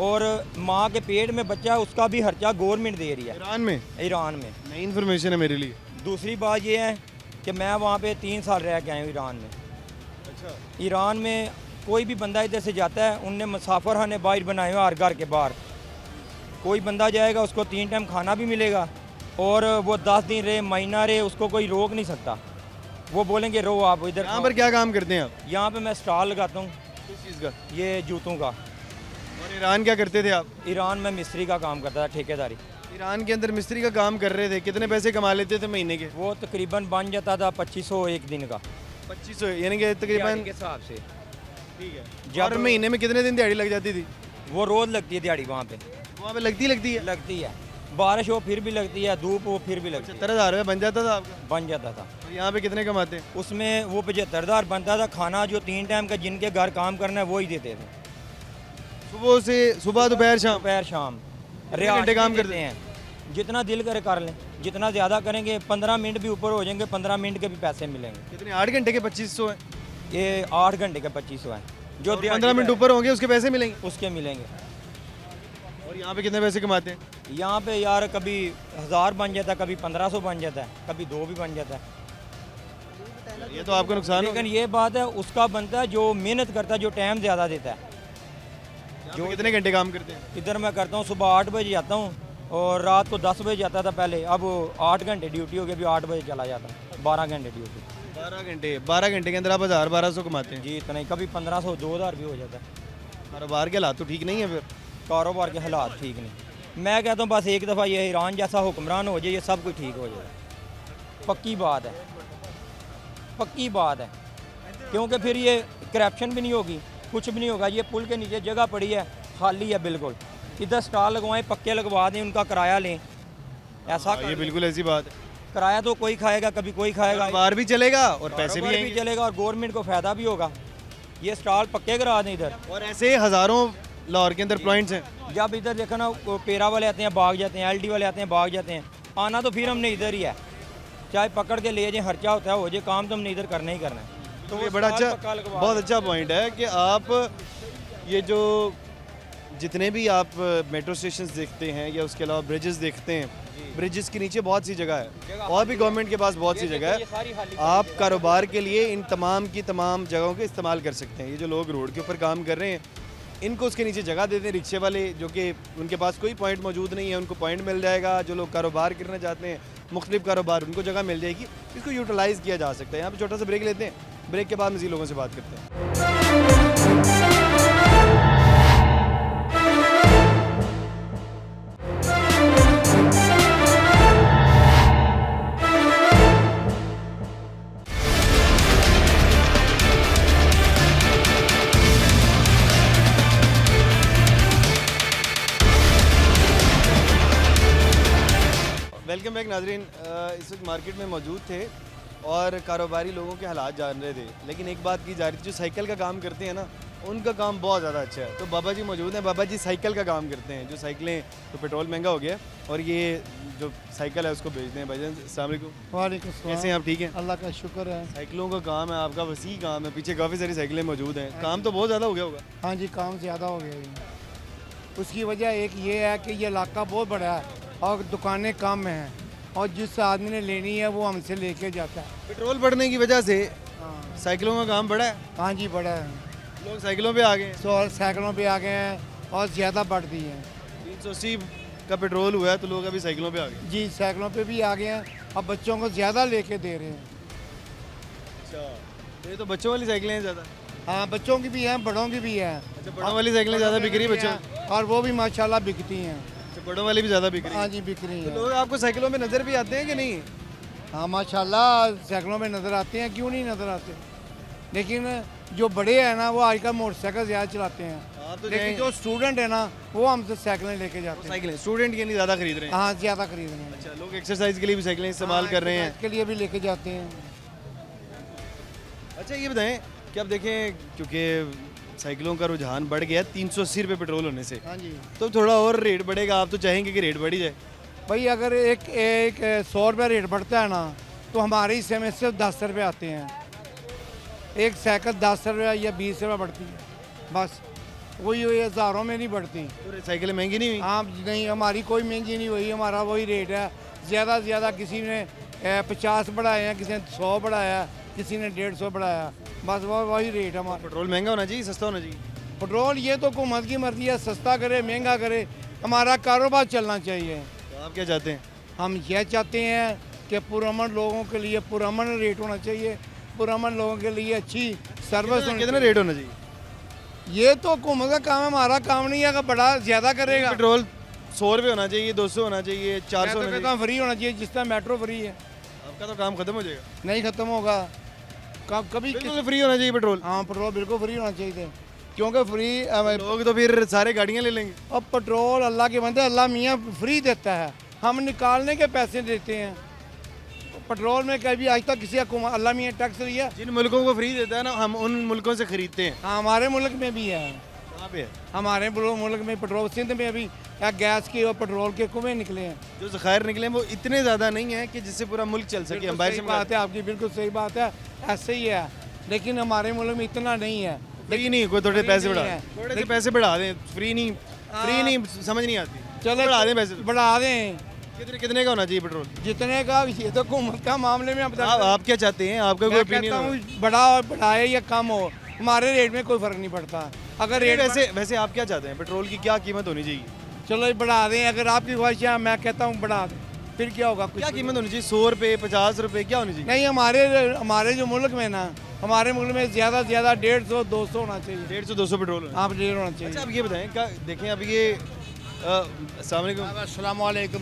और माँ के पेट में बच्चा है उसका भी खर्चा गवर्नमेंट दे रही है। ईरान में नई इन्फॉर्मेशन है मेरे लिए। दूसरी बात ये है कि मैं वहाँ पे 3 साल रह के आया हूँ ईरान में। अच्छा। ईरान में कोई भी बंदा इधर से जाता है, उनने मुसाफर खाने बाहर बनाए हुए हर घर के बाहर। कोई बंदा जाएगा उसको 3 टाइम खाना भी मिलेगा, और वो 10 दिन रहे, महीना रहे, उसको कोई रोक नहीं सकता। वो बोलेंगे रो आप इधर। यहाँ पर क्या काम करते हैं आप? यहाँ पे मैं स्टॉल लगाता हूँ। किस चीज़ का? ये जूतों का। और ईरान क्या करते थे आप? ईरान में मिस्त्री का काम करता था, ठेकेदारी। ईरान के अंदर मिस्त्री का काम कर रहे थे, कितने पैसे कमा लेते थे महीने के? वो तकरीबन बन जाता था 2500 एक दिन का। 2500 यानी कि तकरीबन के हिसाब से। ठीक है। जब और महीने में कितने दिन दिहाड़ी लग जाती थी? वो रोज़ लगती है दिहाड़ी वहाँ पे। वहाँ पे लगती है? लगती है, बारिश हो फिर भी लगती है, धूप हो फिर भी लगती है। 75,000 रुपये बन जाता था आपका? बन जाता था। तो यहाँ पे कितने कमाते हैं? उसमें वो 75,000 बनता था। खाना जो 3 टाइम का जिनके घर काम करना है वही देते थे। सुबह दोपहर शाम घंटे काम करते हैं, जितना दिल करे कर लें। जितना ज़्यादा करेंगे 15 मिनट भी ऊपर हो जाएंगे, 15 मिनट के भी पैसे मिलेंगे। कितने? 8 घंटे के 2500 हैं? ये 8 घंटे के 2500 हैं। जो 15 मिनट ऊपर होंगे उसके पैसे मिलेंगे? उसके मिलेंगे। और यहाँ पे कितने पैसे कमाते हैं? यहाँ पे यार कभी 1000 बन जाता है, कभी 1500 बन जाता है, कभी 2 भी बन जाता है। ये तो आपको नुकसान हो। लेकिन ये बात है उसका बनता है जो मेहनत करता है, जो टाइम ज़्यादा देता है। जो कितने घंटे काम करते हैं? इधर मैं करता हूँ सुबह 8 बजे जाता हूँ और रात को 10 बजे जाता था पहले। अब 8 घंटे ड्यूटी हो गई, अभी 8 बजे चला जाता है। 12 घंटे ड्यूटी। 12 घंटे के अंदर आप 1000-1200 कमाते हैं? जी इतना ही, कभी 1500 2000 भी हो जाता है। कारोबार के हालात तो ठीक नहीं है फिर? कारोबार के हालात ठीक नहीं। मैं कहता हूँ बस एक दफ़ा ये ईरान जैसा हुक्मरान हो जाए, ये सब कुछ ठीक हो जाए। पक्की बात है, पक्की बात है, क्योंकि फिर ये करप्शन भी नहीं होगी, कुछ भी नहीं होगा। ये पुल के नीचे जगह पड़ी है, खाली है बिल्कुल। इधर स्टॉल लगवाएं, पक्के लगवा दें, उनका किराया लें। ऐसा ये बिल्कुल ऐसी बात है। किराया तो कोई खाएगा, कभी कोई खाएगा, बाहर भी चलेगा और पैसे भी चलेगा, और गवर्नमेंट को फ़ायदा भी होगा। ये स्टॉल पक्के करा दें इधर। और ऐसे हज़ारों लाहौर के अंदर पॉइंट्स हैं। जब इधर देखो ना, पेरा वाले आते हैं भाग जाते हैं, LD वाले आते हैं भाग जाते हैं। आना तो फिर हमने इधर ही है, चाहे पकड़ के ले जाए, खर्चा होता है हो जाए, काम तो हमने इधर करना ही करना है। तो ये बड़ा अच्छा, बहुत अच्छा पॉइंट है कि आप ये जो जितने भी आप मेट्रो स्टेशन देखते हैं या उसके अलावा ब्रिजेस देखते हैं, ब्रिजेस के नीचे बहुत सी जगह है और भी गवर्नमेंट के पास बहुत सी जगह है। आप कारोबार के लिए इन तमाम की तमाम जगहों के इस्तेमाल कर सकते हैं। ये जो लोग रोड के ऊपर काम कर रहे हैं, इनको उसके नीचे जगह देते हैं। रिक्शे वाले जो कि उनके पास कोई पॉइंट मौजूद नहीं है, उनको पॉइंट मिल जाएगा। जो लोग कारोबार करना चाहते हैं, मुख्तलिफ कारोबार, उनको जगह मिल जाएगी। इसको यूटिलाइज़ किया जा सकता है। यहाँ पे छोटा सा ब्रेक लेते हैं, ब्रेक के बाद मज़ीद लोगों से बात करते हैं। नाज़रीन इस वक्त मार्केट में मौजूद थे और कारोबारी लोगों के हालात जान रहे थे, लेकिन एक बात की जा रही थी, जो साइकिल का काम करते हैं ना उनका काम बहुत ज़्यादा अच्छा है। तो बाबा जी मौजूद हैं, बाबा जी साइकिल का काम करते हैं, जो साइकिलें तो पेट्रोल महंगा हो गया और ये जो साइकिल है उसको बेचते हैं। भाईजान अस्सलाम वालेकुम। वालेकुम कैसे हैं आप, ठीक हैं? अल्लाह का शुक्र है। साइकिलों का काम है आपका, वसी काम है, पीछे काफ़ी सारी साइकिलें मौजूद हैं, काम तो बहुत ज़्यादा हो गया होगा। हाँ जी, काम ज़्यादा हो गया है। उसकी वजह एक ये है कि ये इलाका बहुत बड़ा है और दुकानें कम हैं और जिस आदमी ने लेनी है वो हमसे लेके जाता है। पेट्रोल बढ़ने की वजह से हाँ साइकिलों का काम बढ़ा है, हाँ जी, बड़ा है। लोग साइकिलों पे आ गए हैं। सौ साइकिलों पे आ गए हैं और ज़्यादा बढ़ती हैं। 380 का पेट्रोल हुआ है तो लोग अभी साइकिलों पे आ गए। जी, साइकिलों पे भी आ गए हैं और बच्चों को ज़्यादा लेके दे रहे हैं। अच्छा, तो ये तो बच्चों वाली साइकिलें हैं ज़्यादा। हाँ, बच्चों की भी हैं, बड़ों की भी हैं। अच्छा, बड़ों वाली साइकिलें ज़्यादा बिक रही है बच्चों, और वो भी माशाल्लाह बिकती हैं। अच्छा, बड़ों वाली भी ज़्यादा बिक रही हाँ है। जी, बिक रही तो हैं। लोग आपको साइकिलों में नज़र भी आते हैं कि नहीं? हाँ माशाल्लाह साइकिलों में नज़र आते हैं, क्यों नहीं नज़र आते। लेकिन जो बड़े हैं ना वो आजकल मोटरसाइकिल ज़्यादा चलाते हैं, आप तो लेकिन जो स्टूडेंट है ना वो हमसे साइकिलें लेके जाते हैं। साइकिलें स्टूडेंट के लिए ज़्यादा खरीद रहे हैं। हाँ, ज़्यादा खरीद रहे हैं। अच्छा, लोग एक्सरसाइज के लिए भी साइकिलें इस्तेमाल कर रहे हैं। के लिए भी लेके जाते हैं। अच्छा, ये बताएं कि अब देखें क्योंकि साइकिलों का रुझान बढ़ गया 380 रुपये पेट्रोल होने से, हाँ जी तो थोड़ा और रेट बढ़ेगा। आप तो चाहेंगे कि रेट बढ़ी जाए। भाई, अगर एक एक 100 रुपये रेट बढ़ता है ना तो हमारे हिस्से में सिर्फ 10 रुपये आते हैं। एक साइकिल 10 रुपये या 20 रुपये बढ़ती है, बस वही हुई, हज़ारों में नहीं बढ़ती। तो साइकिलें महंगी नहीं हुई? हाँ नहीं, हमारी कोई महंगी नहीं हुई, हमारा वही रेट है। ज़्यादा से ज़्यादा किसी ने 50 बढ़ाए हैं, किसी ने 100 बढ़ाया, किसी ने 150 बढ़ाया, बस वो वही रेट है हमारा। पेट्रोल महंगा होना चाहिए, सस्ता होना चाहिए? पेट्रोल ये तो हुकूमत की मर्जी है, सस्ता करे महंगा करे, हमारा कारोबार चलना चाहिए। तो आप क्या चाहते हैं? हम यह चाहते हैं कि पुरअमन लोगों के लिए पुरअमन रेट होना चाहिए, पुरअमन लोगों के लिए अच्छी सर्विस होनी कितना चाहिए। रेट होना चाहिए? ये तो हुकूमत का काम है, हमारा काम नहीं है कि बड़ा ज़्यादा करेगा। पेट्रोल 100 रुपये होना चाहिए, 200 होना चाहिए, 400 होना चाहिए। फ्री होना चाहिए, जिस तरह मेट्रो फ्री है। आपका तो काम खत्म हो जाएगा। नहीं ख़त्म होगा कभी। बिल्कुल फ्री होना चाहिए पेट्रोल। हाँ, पेट्रोल बिल्कुल फ्री होना चाहिए, क्योंकि फ्री लोग तो फिर सारे गाड़ियाँ ले लेंगे। अब पेट्रोल अल्लाह के बंदे, अल्लाह मियाँ फ्री देता है, हम निकालने के पैसे देते हैं। पेट्रोल में कभी आज तक किसी का अल्लाह मियाँ टैक्स लिया? जिन मुल्कों को फ्री देता है ना, हम उन मुल्कों से खरीदते हैं। हाँ, हमारे मुल्क में भी है। कहाँ पे है? हमारे मुल्क में पेट्रोल, सिंध में अभी क्या गैस के और पेट्रोल के कुएं निकले हैं। जो ज़खायर निकले हैं वो इतने ज़्यादा नहीं है कि जिससे पूरा मुल्क चल सके। हम बाहर से बात है आपकी, बिल्कुल सही बात है, ऐसे ही है। लेकिन हमारे मुल्क में इतना नहीं है। फ्री नहीं, कोई थोड़े पैसे बढ़ा, नहीं है। थोड़े से पैसे बढ़ा दें। फ्री नहीं समझ नहीं आती। चलो बढ़ा दें पैसे। बढ़ा दें। कितने का होना चाहिए पेट्रोल? जितने का, ये तो हुकूमत का मामले में आप क्या चाहते हैं? आपका कोई मैं ओपिनियन कहता हो? हूँ बड़ा और बढ़ाए या कम हो, हमारे रेट में कोई फ़र्क नहीं पड़ता। अगर रेट वैसे आप क्या चाहते हैं? पेट्रोल की क्या कीमत होनी चाहिए? चलो बढ़ा दें, अगर आपकी ख्वाहिश है, मैं कहता हूँ बढ़ा दें, फिर क्या होगा? कुछ क्या कीमत होनी चाहिए? 100 रुपये, 50 रुपये, क्या होनी चाहिए? नहीं, हमारे जो मुल्क में ना, हमारे मुल्क में ज़्यादा से ज़्यादा 150 200 होना चाहिए। 150-200 पेट्रोल आप रेट होना चाहिए। अच्छा, अब ये बताएं, क्या देखें अब ये अस्सलाम वालेकुम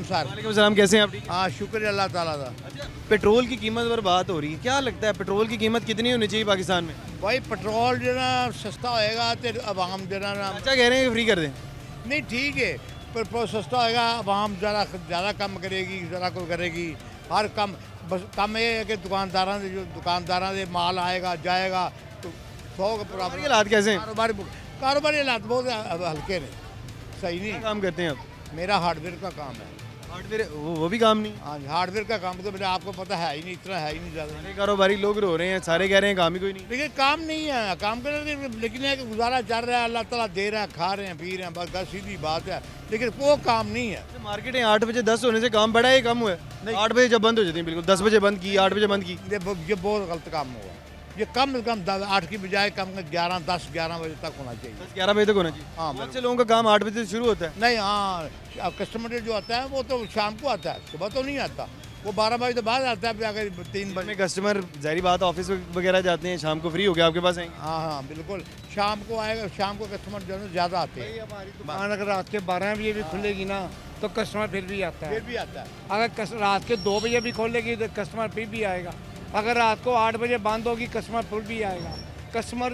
सर। वालेकुम सलाम, कैसे हैं आप? ठीक? हाँ, शुक्र अल्लाह ताला का। अच्छा, पेट्रोल की कीमत पर बात हो रही है, क्या लगता है पेट्रोल की कीमत कितनी होनी चाहिए पाकिस्तान में? भाई पेट्रोल जो ना सस्ता होएगा तो आवाम जो ना अच्छा, कह रहे हैं कि फ्री कर दें। नहीं, ठीक है, पेट्रोल सस्ता होएगा, आवाम ज़्यादा कम करेगी, ज़रा कोई करेगी, हर कम। बस कम ये है कि दुकानदारों से माल आएगा जाएगा तो 100 के बराबर। हालात कैसे हैं? कारोबारी हालात बहुत हल्के ने, सही नहीं। क्या काम करते हैं आप? मेरा हार्डवेयर का काम है। हार्डवेयर वो भी काम नहीं? हाँ, हार्डवेयर का काम तो मेरा आपको पता है ही नहीं, इतना है ही नहीं ज़्यादा। सारे कारोबारी लोग रो रहे हैं, सारे कह रहे हैं काम ही कोई नहीं। लेकिन काम नहीं है, काम करने, लेकिन है कि गुजारा चल रहा है, अल्लाह ताला दे रहा है, खा रहे हैं, पी रहे हैं, बस सीधी बात है। लेकिन वो काम नहीं है। मार्केटें 8 बजे 10 होने से काम बढ़ा है, कम हुआ है? 8 बजे जब बंद हो जाती है, बिल्कुल 10 बजे बंद की, 8 बजे बंद की। ये बहुत गलत काम हुआ। ये कम से कम 8 की बजाय कम 11 10 11 बजे तक होना चाहिए। 11 बजे तक होना चाहिए। हाँ, बहुत से लोगों का काम 8 बजे से शुरू होता है। नहीं, हाँ, अब कस्टमर जो आता है वो तो शाम को आता है, सुबह तो नहीं आता। वो 12 बजे तो बाद आता है, अगर 3 बजे। में कस्टमर जाहिर बात ऑफिस वगैरह जाते हैं, शाम को फ्री हो गया आपके पास आएंगे। हाँ हाँ, बिल्कुल, शाम को आएगा, शाम को कस्टमर जो है ज़्यादा आते हैं। हमारी दुकान अगर रात के 12 बजे भी खुलेगी ना तो कस्टमर फिर भी आता है। फिर भी आता है। अगर रात के 2 बजे भी खोलेगी तो कस्टमर फिर भी आएगा। अगर रात को 8 बजे बंद होगी, कस्टमर फिर भी आएगा। कस्टमर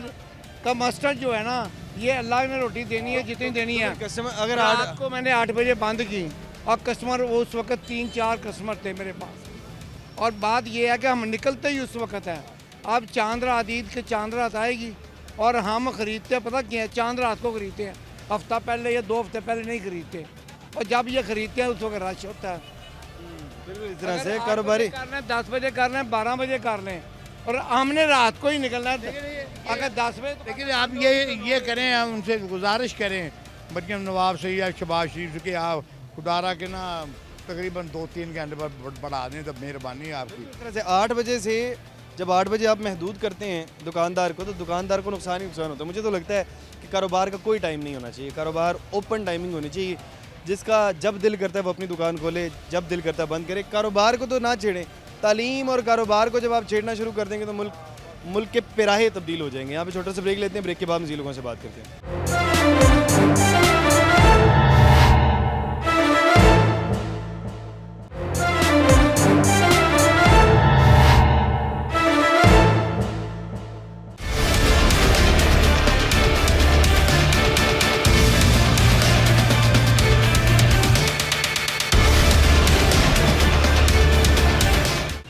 का मस्टर्ड जो है ना, ये अल्लाह ने रोटी देनी है जितनी देनी है। कस्टमर अगर रात को मैंने 8 बजे बंद की और कस्टमर वो उस वक्त 3-4 कस्टमर थे मेरे पास। और बात ये है कि हम निकलते ही उस वक्त हैं। अब चांद रात, ईद के चांद रात आएगी और हम ख़रीदते पता क्या है, चांद रात को ख़रीदते हैं, हफ्ता पहले या 2 हफ्ते पहले नहीं ख़रीदते। और जब ये ख़रीदते हैं उस वक्त रश होता है। बिल्कुल इस तरह से कारोबारी कर लें, 10 बजे कर लें, 12 बजे कर लें, और हमने रात को ही निकलना है। अगर 10 बजे लेकिन आप ये करें, हम उनसे गुजारिश करें मरियम नवाब से या शहबाज शरीफ से कि आप खुदारा के ना तकरीबन 2-3 घंटे पर बढ़ा दें तो मेहरबानी है आपकी। इस तरह से 8 बजे से, जब 8 बजे आप महदूद करते हैं दुकानदार को, तो दुकानदार को नुकसान ही नुकसान होता है। मुझे तो लगता है कि कारोबार का कोई टाइम नहीं होना चाहिए, कारोबार ओपन टाइमिंग होनी चाहिए। जिसका जब दिल करता है वो अपनी दुकान खोले, जब दिल करता है बंद करे। कारोबार को तो ना छेड़ें, तालीम और कारोबार को जब आप छेड़ना शुरू कर देंगे तो मुल्क के पिराहे तब्दील हो जाएंगे। यहाँ पे छोटा सा ब्रेक लेते हैं, ब्रेक के बाद मज़ीद लोगों से बात करते हैं।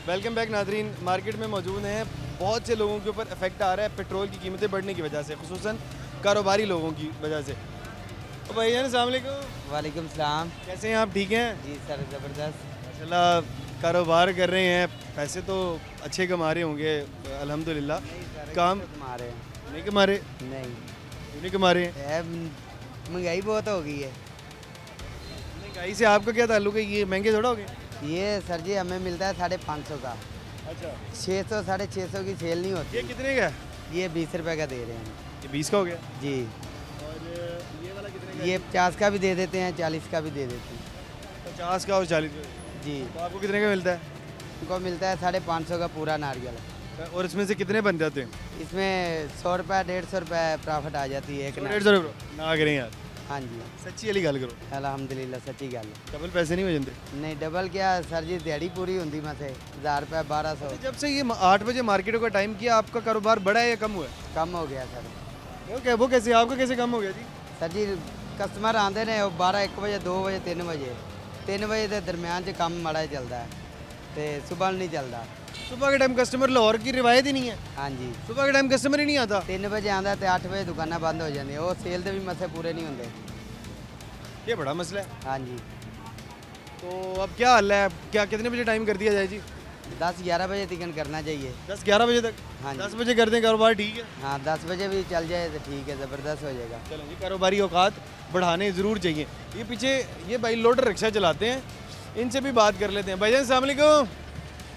Welcome back Nadreen. मार्केट में मौजूद हैं, बहुत से लोगों के ऊपर इफेक्ट आ रहा है पेट्रोल की कीमतें बढ़ने की वजह से, खुसूसन कारोबारी लोगों की वजह से। तो भाईजान अस्सलाम वालेकुम। वालेकुम सलाम। कैसे हैं आप, ठीक हैं? जी सर, ज़बरदस्त। माशाल्लाह कारोबार कर रहे हैं, पैसे तो अच्छे कमा रहे होंगे अल्हम्दुलिल्लाह। काम हमारे नहीं कमा रहे? नहीं, क्यों नहीं कमा रहे हैं? महंगाई बहुत हो गई है। महंगाई से आपका क्या ताल्लुक है? ये महंगे थोड़ा हो गए? ये सर जी हमें मिलता है 550 का। अच्छा, 600 650 की सेल नहीं होती। ये कितने का है? ये 20 रुपए का दे रहे हैं ये 20 का हो गया। जी। और ये वाला कितने का? ये 50 का भी दे देते हैं, 40 का भी दे देते हैं। 50 का और 40 का। जी। तो आपको कितने का मिलता है? उनको मिलता है 550 का पूरा नारियल। और इसमें से कितने बन जाते हैं? इसमें 100 रुपये 150 रुपये प्रॉफिट आ जाती है एक 150 रुपये ना करें यार, हाँ जी, सच्ची वाली गल करो। अल्हम्दुलिल्लाह सच्ची गल है। डबल पैसे नहीं हो जाते? नहीं डबल क्या सर जी, दिहाड़ी पूरी होती मैं से 1000 रुपये 1200 जब से ये 8 बजे मार्केटों का टाइम किया, आपका कारोबार बढ़ा है या कम हुआ है? कम हो गया सर। वो कैसे, आपका कैसे कम हो गया जी? सर जी कस्टमर आते ने 12-1 बजे 2 बजे 3 बजे 3 बजे के दरम्यान च काम माड़ा चलता है, तो सुबह नहीं चलता। सुबह के टाइम कस्टमर, लाहौर की रिवायत ही नहीं है, हाँ जी, सुबह के टाइम कस्टमर ही नहीं आता। 3 बजे आता तो 8 बजे दुकानें बंद हो जाती, वो सेल के भी मसे पूरे नहीं होंगे। ये बड़ा मसला है। हाँ जी। तो अब क्या हाल है, क्या कितने बजे टाइम कर दिया जाए जी? 10-11 बजे तक करना चाहिए। 10-11 बजे तक? हाँ जी। 10 बजे कर दें कारोबार, ठीक है? हाँ 10 बजे भी चल जाए तो ठीक है, ज़बरदस्त हो जाएगा। चलो जी, कारोबारी औकात बढ़ाने ज़रूर चाहिए। ये पीछे ये भाई लोडर रिक्शा चलाते हैं, इनसे भी बात कर लेते हैं। भाईजान अस्सलाम वालेकुम।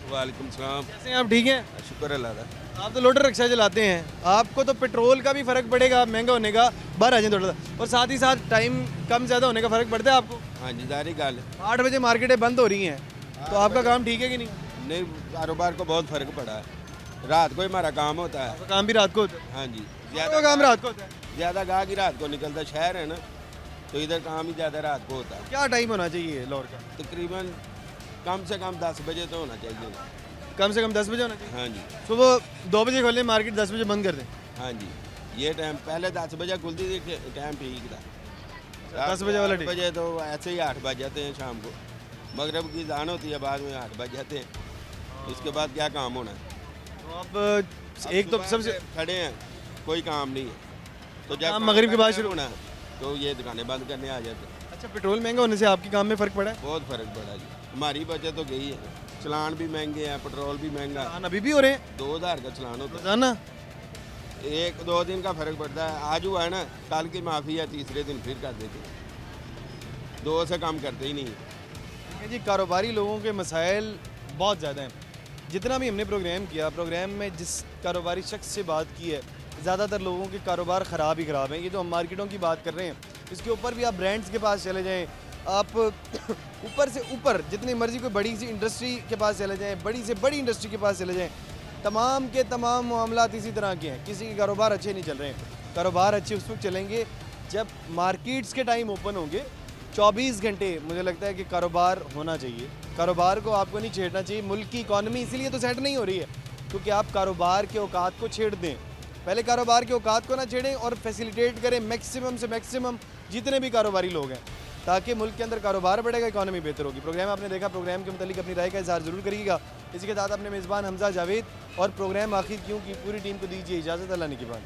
वालेकुम सलाम। कैसे हैं आप, ठीक हैं? शुक्र अल्लाह का। आप तो लोडर रिक्शा चलाते हैं, आपको तो पेट्रोल का भी फ़र्क पड़ेगा महंगा होने का, बाहर आ जाए थोड़ा सा, और साथ ही साथ टाइम कम ज़्यादा होने का फ़र्क पड़ता है आपको? हाँ जी, जारी गल 8 बजे मार्केटें बंद हो रही हैं, तो आपका काम ठीक है कि नहीं? नहीं, कारोबार को बहुत फ़र्क पड़ा है। रात को ही हमारा काम होता है। आपका काम भी रात को होता है? हाँ जी, ज़्यादा काम रात को होता है? ज़्यादा गाहक ही रात को निकलता, शहर है ना, तो इधर काम ही ज़्यादा रात को होता है। क्या टाइम होना चाहिए लाहौर का? तकरीबन कम से कम 10 बजे तो होना चाहिए। कम से कम 10 बजे होना चाहिए। हाँ जी। सुबह 2 बजे खोलें मार्केट, 10 बजे बंद कर दें। हाँ जी, ये टाइम पहले 10 बजे खुलती थी, टाइम ठीक था। 10 बजे वाला 8 ठीक। बजे तो ऐसे ही 8 बज जाते हैं शाम को, मगरब की अज़ान होती है, बाद में 8 बज जाते हैं। इसके बाद क्या काम होना है? तो अब एक तो सबसे खड़े हैं, कोई काम नहीं है, तो जब काम मगरिब के बाद शुरू होना है तो ये दुकानें बंद करने आ जाते हैं। अच्छा, पेट्रोल महंगा होने से आपके काम में फ़र्क पड़ा है? बहुत फ़र्क पड़ा जी, हमारी बचत तो गई है। चलान भी महंगे हैं, पेट्रोल भी महंगा, अभी भी हो रहे हैं 2000 का चलान होता रोजाना। है। 1-2 दिन का फ़र्क पड़ता है, आज हुआ है ना, कल की माफ़ी है, तीसरे दिन फिर कर देते हैं। 2 से कम करते ही नहीं है। जी, कारोबारी लोगों के मसाइल बहुत ज़्यादा हैं। जितना भी हमने प्रोग्राम किया, प्रोग्राम में जिस कारोबारी शख्स से बात की है, ज़्यादातर लोगों के कारोबार ख़राब ही ख़राब हैं। ये जो हम मार्केटों की बात कर रहे हैं, इसके ऊपर भी आप ब्रांड्स के पास चले जाएं, आप ऊपर से ऊपर जितनी मर्ज़ी कोई बड़ी सी इंडस्ट्री के पास चले जाएं, बड़ी से बड़ी इंडस्ट्री के पास चले जाएं, तमाम के तमाम मामलात इसी तरह के हैं। किसी के कारोबार अच्छे नहीं चल रहे हैं। कारोबार अच्छे उस वक्त चलेंगे जब मार्केट्स के टाइम ओपन होंगे। 24 घंटे मुझे लगता है कि कारोबार होना चाहिए। कारोबार को आपको नहीं छेड़ना चाहिए। मुल्क की इकॉनमी इसीलिए तो सेट नहीं हो रही है क्योंकि आप कारोबार के औकात को छेड़ दें। पहले कारोबार के औकात को ना छेड़ें और फैसिलिटेट करें मैक्सिमम से मैक्सिमम जितने भी कारोबारी लोग हैं। ताकि मुल्क के अंदर कारोबार बढ़ेगा, इकॉनमी बेहतर होगी। प्रोग्राम आपने देखा, प्रोग्राम के मुतालिक अपनी राय का इजहार ज़रूर करिएगा। इसी के साथ अपने मेज़बान हमजा जावेद और प्रोग्राम आखिर क्यों की पूरी टीम को दीजिए इजाज़त। अल्लाह निगहबान।